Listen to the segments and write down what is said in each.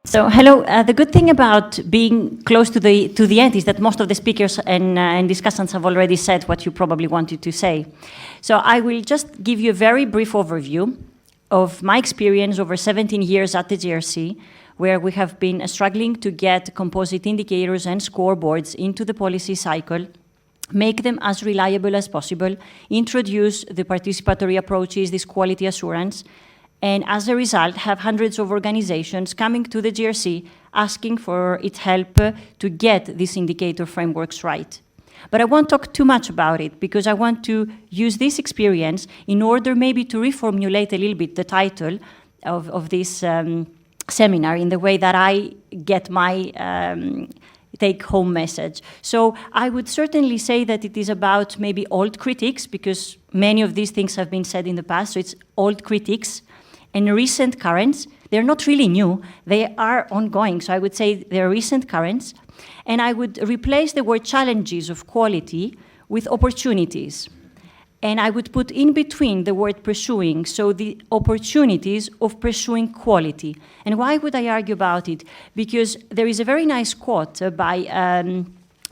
So hello. The good thing about being close to the end is that most of the speakers and discussants have already said what you probably wanted to say. So I will just give you a very brief overview of my experience over 17 years at the GRC, where we have been struggling to get composite indicators and scoreboards into the policy cycle, make them as reliable as possible, introduce the participatory approaches, this quality assurance, and as a result, have hundreds of organizations coming to the GRC asking for its help to get these indicator frameworks right. But I won't talk too much about it because I want to use this experience in order maybe to reformulate a little bit the title of this seminar in the way that I get my take-home message. So I would certainly say that it is about maybe old critics, because many of these things have been said in the past, so it's old critics. And recent currents, they're not really new, they are ongoing. So I would say they're recent currents. And I would replace the word challenges of quality with opportunities. And I would put in between the word pursuing, so the opportunities of pursuing quality. And why would I argue about it? Because there is a very nice quote by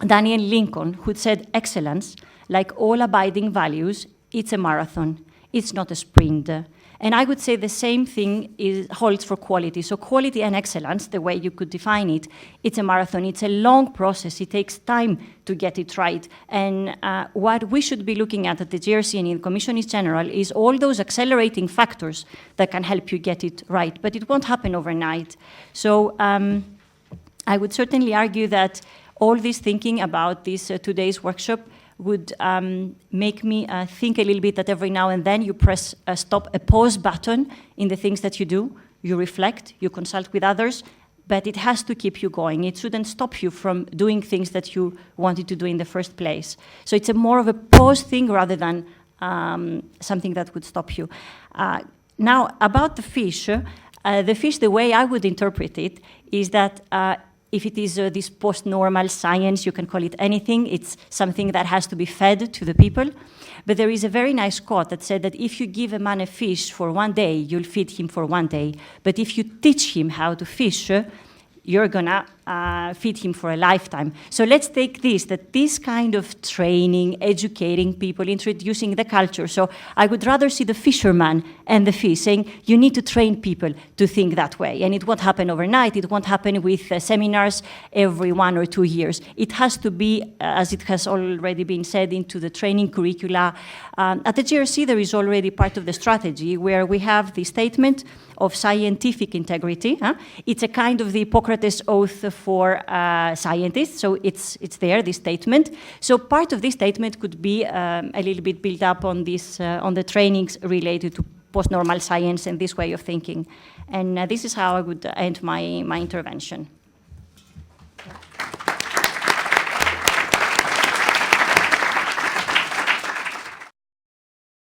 Daniel Lincoln, who said, excellence, like all abiding values, it's a marathon, it's not a sprint. And I would say the same thing holds for quality. So quality and excellence, the way you could define it, it's a marathon. It's a long process. It takes time to get it right. And what we should be looking at the GRC and in the Commission in general is all those accelerating factors that can help you get it right. But it won't happen overnight. So I would certainly argue that all this thinking about this today's workshop would make me think a little bit that every now and then you press a pause button in the things that you do, you reflect, you consult with others, but it has to keep you going. It shouldn't stop you from doing things that you wanted to do in the first place. So it's more of a pause thing rather than something that would stop you. Now, about the fish, the way I would interpret it is that if it is this post-normal science, you can call it anything, it's something that has to be fed to the people. But there is a very nice quote that said that if you give a man a fish for one day, you'll feed him for one day. But if you teach him how to fish, you're gonna feed him for a lifetime. So let's take this kind of training, educating people, introducing the culture. So I would rather see the fisherman and the fish saying, you need to train people to think that way. And it won't happen overnight. It won't happen with seminars every 1 or 2 years. It has to be, as it has already been said, into the training curricula. At the GRC, there is already part of the strategy where we have the statement of scientific integrity. It's a kind of the Hippocrates oath for scientists, so it's there, this statement. So part of this statement could be a little bit built up on this, on the trainings related to post-normal science and this way of thinking. And this is how I would end my intervention.